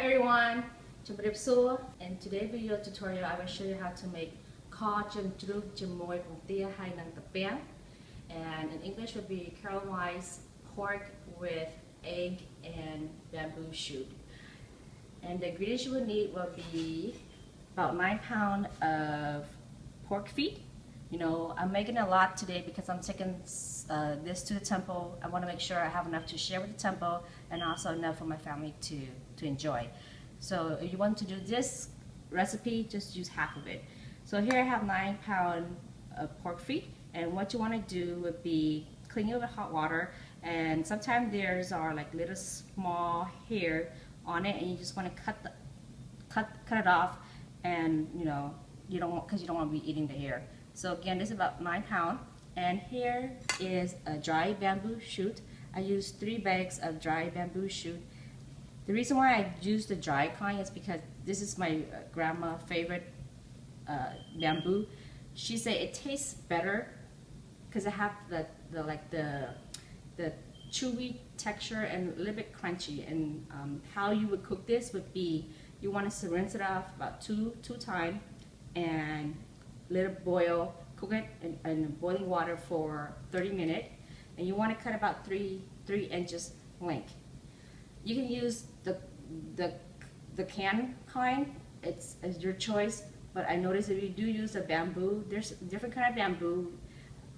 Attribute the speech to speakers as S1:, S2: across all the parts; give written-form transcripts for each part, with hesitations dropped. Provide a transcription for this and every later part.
S1: Hi everyone, in today's video tutorial I will show you how to make kho chim truk chamoy pong tia hai nang tapeng, and in English would be caramelized pork with egg and bamboo shoot. And the ingredients you will need will be about 9 pounds of pork feet. You know, I'm making a lot today because I'm taking this to the temple. I want to make sure I have enough to share with the temple and also enough for my family to enjoy. So if you want to do this recipe, just use half of it. So here I have 9 pounds of pork feet, and what you want to do would be clean it with hot water, and sometimes there's are like little small hair on it, and you just want to cut it off, and you know, you don't want to be eating the hair. So again, this is about 9 pounds, and here is a dry bamboo shoot. I used 3 bags of dry bamboo shoot. The reason why I use the dry kind is because this is my grandma's favorite bamboo. She said it tastes better because it have the chewy texture and a little bit crunchy. And how you would cook this would be, you want to rinse it off about two times and let it boil. Cook it in boiling water for 30 minutes, and you want to cut about 3 inches length. You can use the can kind. It's your choice, but I noticed if you do use a bamboo, there's different kind of bamboo.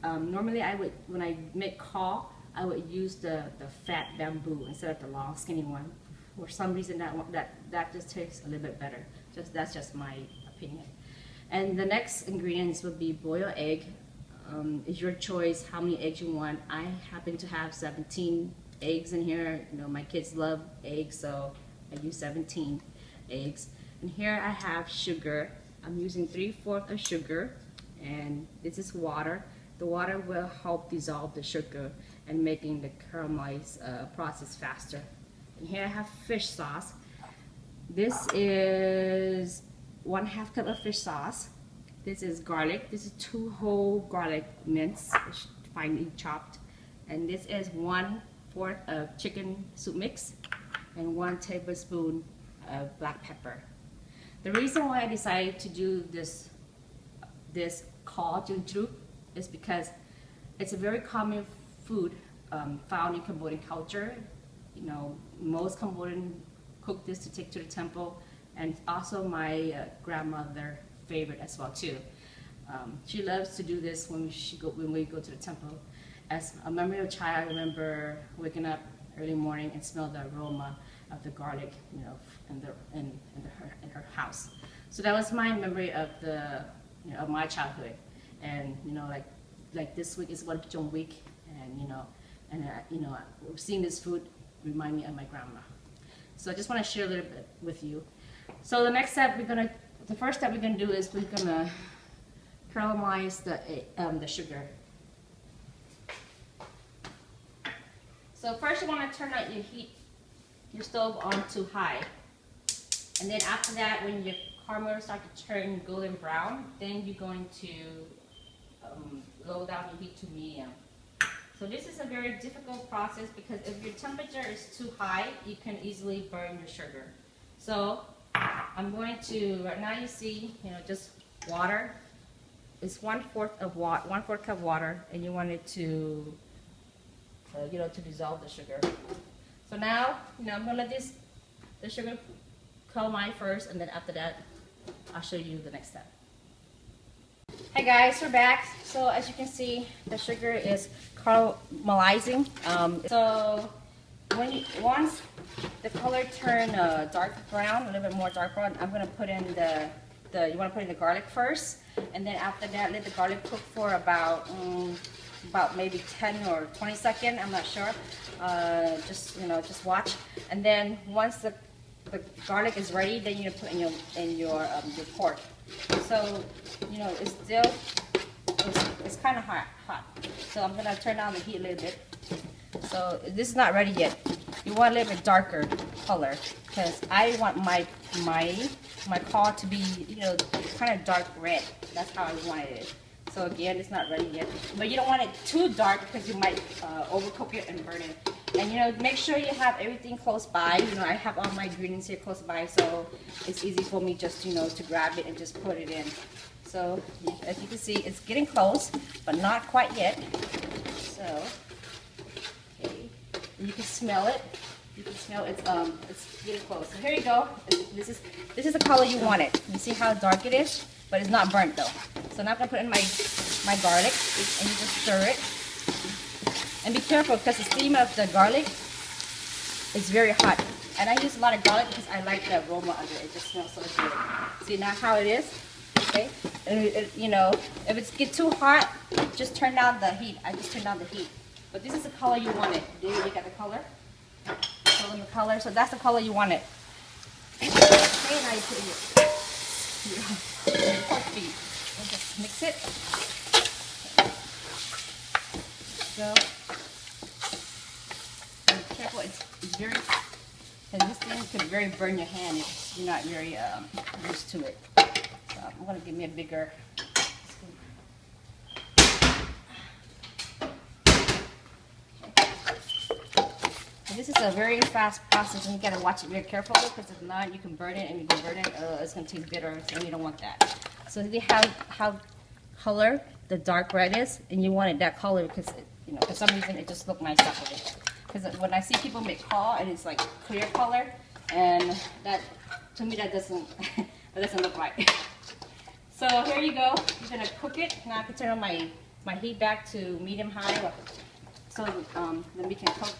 S1: Normally when I make kho, I would use the fat bamboo instead of the long skinny one. For some reason that just tastes a little bit better. That's just my opinion. And the next ingredients would be boiled egg. It's your choice how many eggs you want. I happen to have 17 eggs in here. You know, my kids love eggs, so I use 17 eggs. And here I have sugar. I'm using 3/4 of sugar, and this is water. The water will help dissolve the sugar and making the caramelize process faster. And here I have fish sauce. This is 1/2 cup of fish sauce. This is garlic. This is 2 whole garlic minced, finely chopped. And this is 1/4 of chicken soup mix and 1 tablespoon of black pepper. The reason why I decided to do this kho chim truk is because it's a very common food found in Cambodian culture. You know, most Cambodian cook this to take to the temple, and also my grandmother favorite as well too. She loves to do this when we go to the temple. As a memory of a child, I remember waking up early morning and smell the aroma of the garlic, you know, in her house. So that was my memory of of my childhood. And you know, like this week is One Pichong week, and seeing this food remind me of my grandma. So I just want to share a little bit with you. So the first step we're gonna do is we're gonna caramelize the sugar. So first you want to turn out your stove on to high, and then after that, when your caramel starts to turn golden brown, then you're going to lower down your heat to medium. So this is a very difficult process because if your temperature is too high, you can easily burn your sugar. So I'm going to, right now you see, you know, just water. It's 1/4 cup water, and you want it to, to dissolve the sugar. So now, I'm gonna let the sugar caramelize first, and then after that, I'll show you the next step. Hey guys, we're back. So as you can see, the sugar is caramelizing. So once the color turn dark brown, a little bit more dark brown, I'm gonna put in you want to put in the garlic first, and then after that, let the garlic cook for about maybe 10 or 20 seconds. I'm not sure. Just watch. And then once the garlic is ready, then you put in your pork. So it's kind of hot. So I'm gonna turn down the heat a little bit. So this is not ready yet. You want a little bit darker color because I want my kho to be kind of dark red. That's how I wanted it. So again, it's not ready yet. But you don't want it too dark because you might overcook it and burn it. And you know, make sure you have everything close by. You know, I have all my ingredients here close by, so it's easy for me just, you know, to grab it and just put it in. So as you can see, it's getting close, but not quite yet. So, okay, and you can smell it. You can smell it's getting close. So here you go. This is the color you want it. You see how dark it is, but it's not burnt though. So now I'm gonna put in my garlic, and you just stir it. And be careful because the steam of the garlic is very hot. And I use a lot of garlic because I like the aroma of it. It just smells so good. See now how it is? Okay. And you know, if it's get too hot, just turn down the heat. I just turn down the heat. But this is the color you want it. There you got the color. Show them the color. So that's the color you want it. Okay, now you put your pork feet. We'll just mix it. Go. Be careful. It's very. And this thing could very burn your hand if you're not very used to it. So I'm gonna give me a bigger spoon. So this is a very fast process, and you gotta watch it very carefully because if not, you can burn it, and you can burn it. It's gonna taste bitter, and you don't want that. So they have how color the dark red is, and you want it that color because you know for some reason it just looks nice that way. Because when I see people make pho and it's like clear color, and that to me that doesn't that doesn't look right. So here you go. You're gonna cook it. Now I can turn on my heat back to medium high, so then we can cook.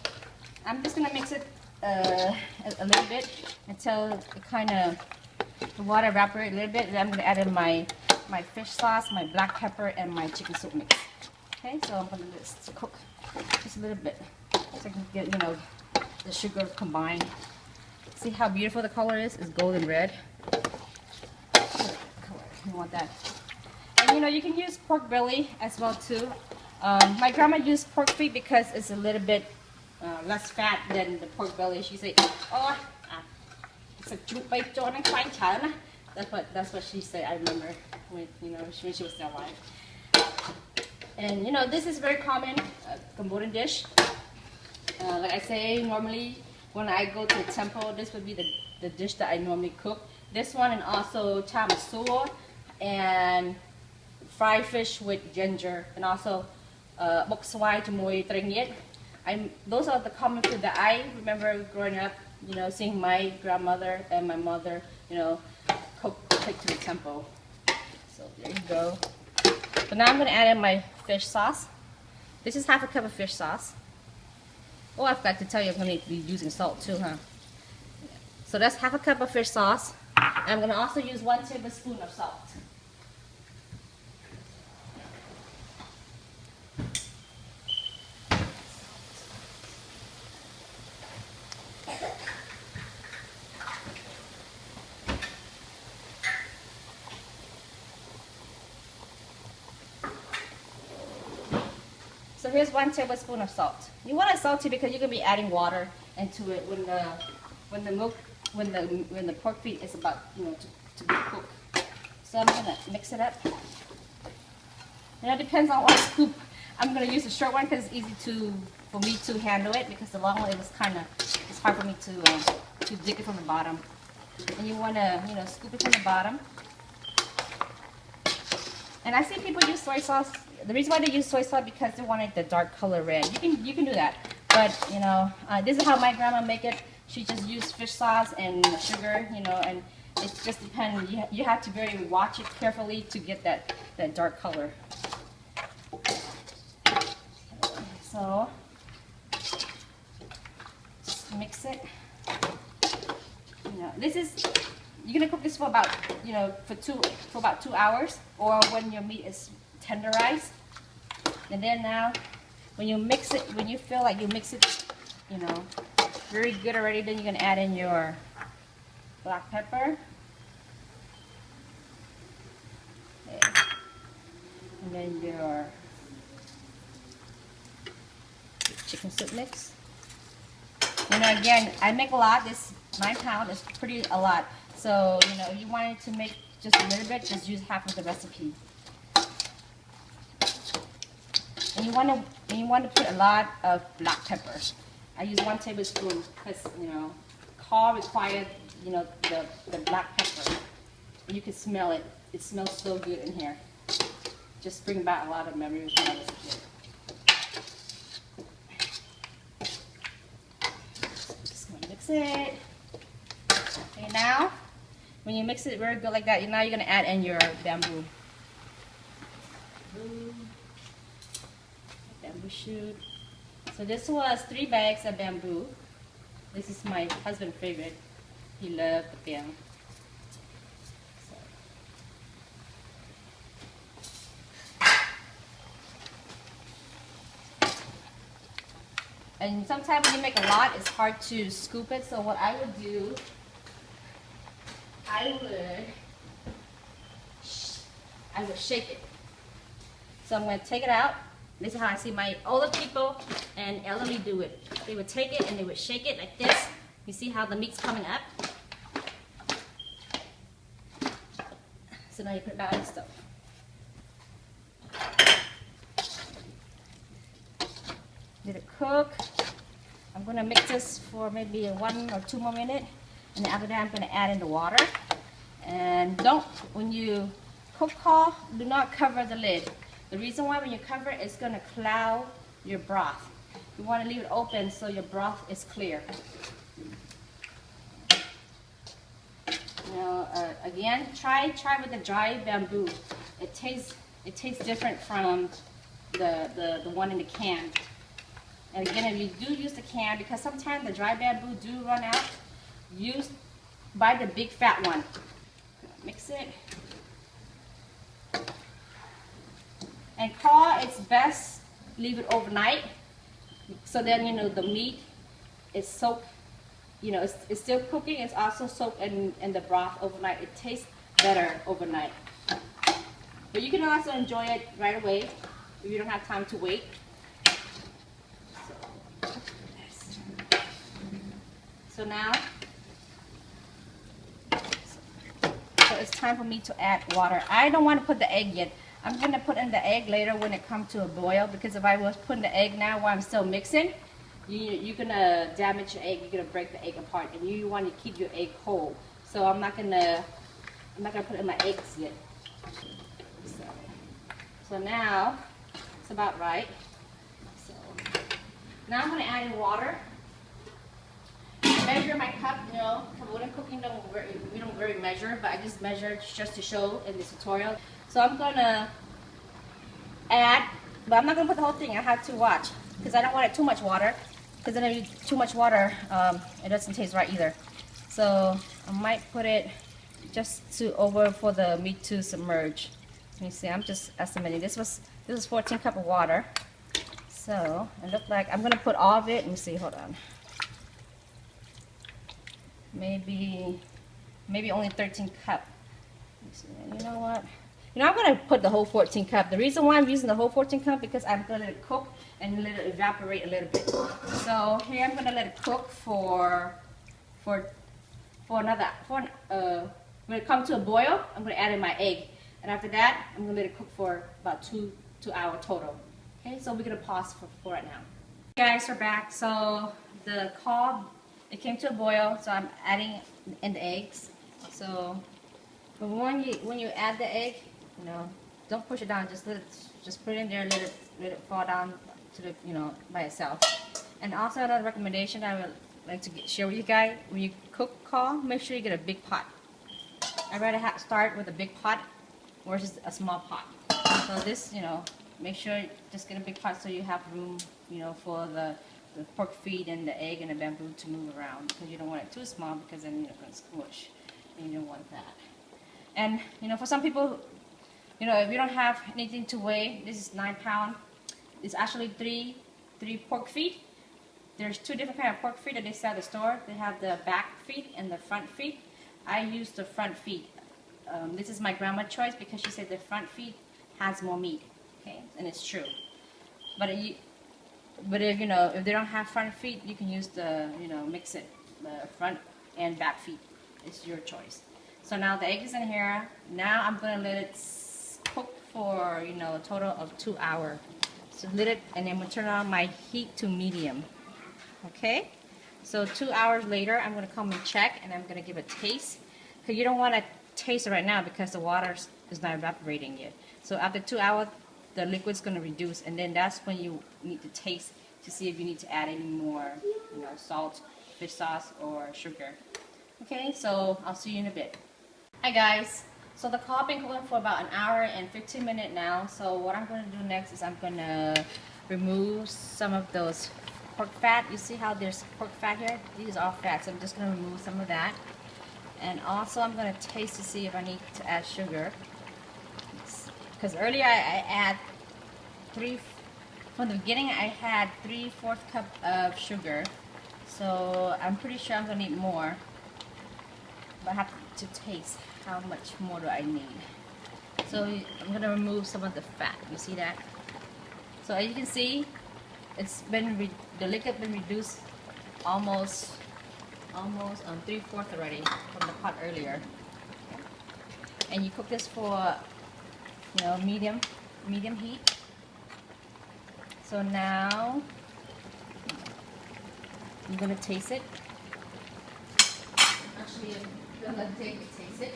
S1: I'm just gonna mix it a little bit until it kind of the water evaporates a little bit. And I'm gonna add in my fish sauce, my black pepper, and my chicken soup mix. Okay, so I'm gonna just cook just a little bit. So I can get, you know, the sugar combined. See how beautiful the color is? It's golden red. You want that. And you know, you can use pork belly as well too. My grandma used pork feet because it's a little bit less fat than the pork belly. She said, "Oh, it's a chupai chon and quite chana." That's what she said. I remember when when she was still alive. And you know, this is very common Cambodian dish. Like I say, normally when I go to the temple, this would be the dish that I normally cook. This one, and also cham suor and fried fish with ginger, and also bok swai chamoy tringyet. Those are the common food that I remember growing up. You know, seeing my grandmother and my mother, you know, take to the temple. So there you go. So now I'm going to add in my fish sauce. This is half a cup of fish sauce. Oh, I forgot to tell you I'm going to be using salt too, huh? So that's half a cup of fish sauce. I'm going to also use 1 tablespoon of salt. So here's 1 tablespoon of salt. You want it salty because you're gonna be adding water into it when the pork feet is about to be cooked. So I'm gonna mix it up. And it depends on what scoop. I'm gonna use a short one because it's easy for me to handle it, because the long one it's hard for me to dig it from the bottom. And you wanna scoop it from the bottom. And I see people use soy sauce. The reason why they use soy sauce because they wanted the dark color red. You can do that, but this is how my grandma make it. She just used fish sauce and sugar, and it just depends. You have to very watch it carefully to get that dark color. So just mix it. You're gonna cook this for about for about 2 hours, or when your meat is tenderized. And then now when you mix it, when you feel like you mix it very good already, then you're gonna add in your black pepper, okay. And then your chicken soup mix. Again, I make a lot. This 9 pounds is pretty a lot. So if you wanted to make just a little bit, just use half of the recipe. And you want to put a lot of black pepper. I use 1 tablespoon because Khmer required the black pepper. You can smell it. It smells so good in here. Just bring back a lot of memories when I was a kid. Just gonna mix it. Okay, now when you mix it very good like that, now you're gonna add in your bamboo. Bamboo shoot. So this was 3 bags of bamboo. This is my husband's favorite. He loved the bamboo. And sometimes when you make a lot, it's hard to scoop it. So what I would do, I would shake it. So I'm going to take it out. This is how I see my older people and elderly do it. They would take it and they would shake it like this. You see how the meat's coming up? So now you put it back on the stove. Let it cook. I'm going to mix this for maybe 1 or 2 more minutes. And after that, I'm going to add in the water. And when you cook khmer, do not cover the lid. The reason why when you cover it, it's going to cloud your broth. You want to leave it open so your broth is clear. Again, try with the dry bamboo. It tastes different from the one in the can. And again, if you do use the can, because sometimes the dry bamboo do run out, buy the big fat one. Mix it. And khmer, it's best leave it overnight. So then the meat is soaked. It's still cooking. It's also soaked in the broth overnight. It tastes better overnight. But you can also enjoy it right away if you don't have time to wait. So now, it's time for me to add water. I don't want to put the egg yet. I'm going to put in the egg later when it comes to a boil, because if I was putting the egg now while I'm still mixing, you're going to damage your egg. You're going to break the egg apart, and you want to keep your egg whole. So I'm not going to put in my eggs yet. So now it's about right. So now I'm going to add in water. Measure my cup, Cambodian cooking we don't very measure, but I just measure just to show in this tutorial. So I'm gonna add, but I'm not gonna put the whole thing. I have to watch because I don't want it too much water, because then if you too much water, it doesn't taste right either. So I might put it just for the meat to submerge. Let me see. I'm just estimating. This is 14 cups of water. So it looks like I'm gonna put all of it. Let me see. Hold on. Maybe only 13 cups. You know what? I'm going to put the whole 14 cups. The reason why I'm using the whole 14 cups because I'm going to let it cook and let it evaporate a little bit. So here I'm going to let it cook for when it comes to a boil, I'm going to add in my egg. And after that, I'm going to let it cook for about 2 hours total. Okay, so we're going to pause for right now. Guys, we're back. So the khmer, it came to a boil, so I'm adding in the eggs. So, but when you add the egg, don't push it down. Just put it in there. Let it fall down to the by itself. And also another recommendation I would like to share with you guys: when you cook khmer, make sure you get a big pot. I'd rather start with a big pot versus a small pot. So this, make sure you just get a big pot so you have room, for the pork feet and the egg and the bamboo to move around, because you don't want it too small, because then it's going to squish, and you don't want that. And for some people, if you don't have anything to weigh, this is 9 pounds. It's actually three pork feet. There's 2 different kinds of pork feet that they sell at the store. They have the back feet and the front feet. I use the front feet. This is my grandma's choice because she said the front feet has more meat. Okay, and it's true. But if if they don't have front feet, you can use the mix it, the front and back feet. It's your choice. So now the egg is in here. Now I'm gonna let it cook for a total of 2 hours. So lit it, and then I'm gonna turn on my heat to medium. Okay? So 2 hours later, I'm gonna come and check, and I'm gonna give it a taste. Because you don't want to taste it right now because the water is not evaporating yet. So after 2 hours, the liquid's gonna reduce, and then that's when you need to taste to see if you need to add any more, salt, fish sauce, or sugar. Okay, so I'll see you in a bit. Hi guys. So the cod been cooking for about an hour and 15 minutes now. So what I'm going to do next is I'm going to remove some of those pork fat. You see how there's pork fat here? These are all fat, so I'm just going to remove some of that. And also I'm going to taste to see if I need to add sugar. Because earlier I add from the beginning I had 3/4 cup of sugar. So I'm pretty sure I'm going to need more. But I have to taste how much more do I need. So I'm going to remove some of the fat. You see that? So as you can see, the liquid been reduced almost 3/4 already from the pot earlier. And you cook this for medium heat. So now I'm going to taste it. Actually, I'm going to take it, taste it.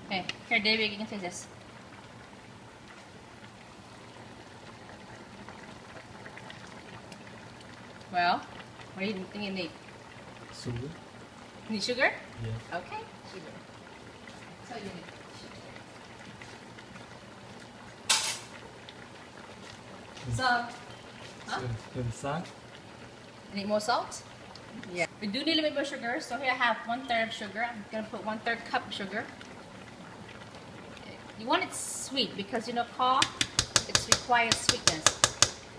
S1: Okay, here David, you can taste this. Well, what do you think you need?
S2: Sugar.
S1: You need sugar?
S2: Yeah.
S1: Okay, sugar. So you need sugar. So, huh?
S2: And salt.
S1: You need more salt? Yeah. We do need a little bit more sugar, so here I have 1/3 of sugar. I'm gonna put 1/3 cup of sugar. You want it sweet because cod, it requires sweetness.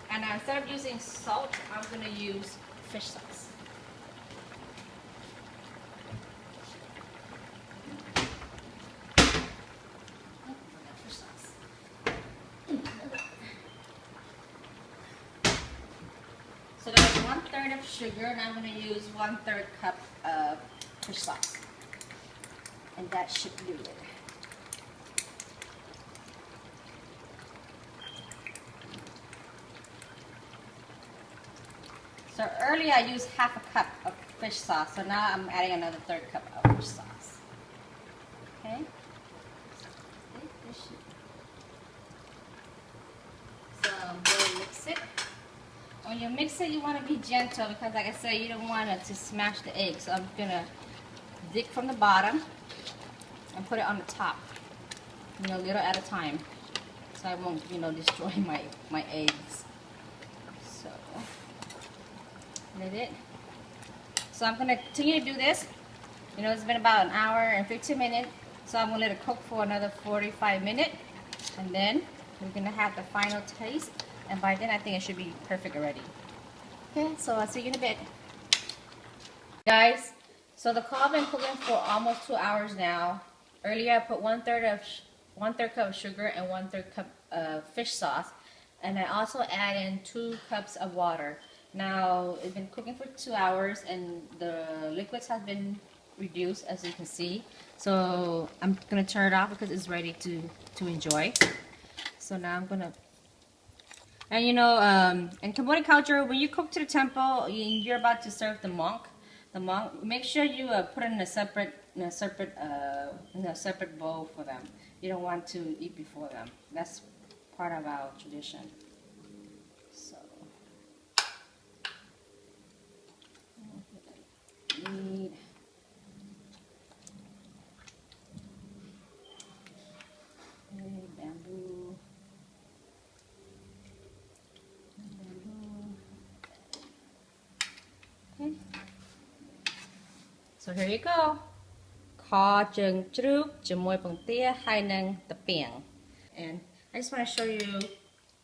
S1: And instead of using salt, I'm gonna use fish sauce. So that's 1/3 of sugar, and I'm going to use 1/3 cup of fish sauce. And that should do it. So earlier I used 1/2 cup of fish sauce, so now I'm adding another 1/3 cup of fish sauce. Okay? So I'm going to mix it. When you mix it, you want to be gentle because, like I said, you don't want it to smash the egg. So I'm going to dig from the bottom and put it on the top, little at a time. So I won't, destroy my eggs. So, that's it. So I'm going to continue to do this. It's been about an hour and 15 minutes. So I'm going to let it cook for another 45 minutes. And then we're going to have the final taste. And by then, I think it should be perfect already. Okay, so I'll see you in a bit. Guys, so the cod been cooking for almost 2 hours now. Earlier, I put 1/3 cup of sugar and 1/3 cup of fish sauce. And I also add in 2 cups of water. Now, it's been cooking for 2 hours and the liquids have been reduced, as you can see. So I'm going to turn it off because it's ready to enjoy. So now I'm going to... And in Cambodian culture, when you cook to the temple, you're about to serve the monk. Make sure you put it in a separate bowl for them. You don't want to eat before them. That's part of our tradition. So, need bamboo. Okay. So here you go. Kho chừng chrupជាមួយពងទាហើយនឹងតាពាំង And I just want to show you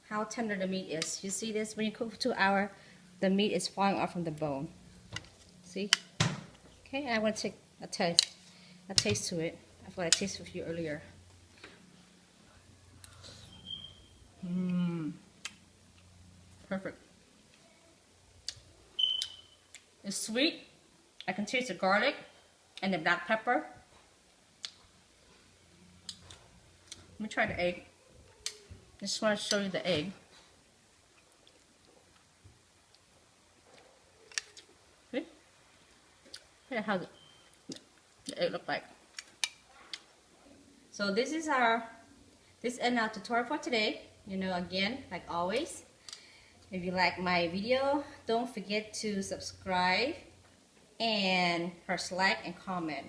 S1: how tender the meat is. You see this? When you cook for 2 hours, the meat is falling off from the bone. See? Okay, I want to take a taste to it. I thought I tasted with you earlier. Perfect. It's sweet. I can taste the garlic. and the black pepper. Let me try the egg. Just want to show you the egg. See? Look at how the egg look like. So this is our tutorial for today. You know, again, like always, if you like my video, don't forget to subscribe and press like and comment.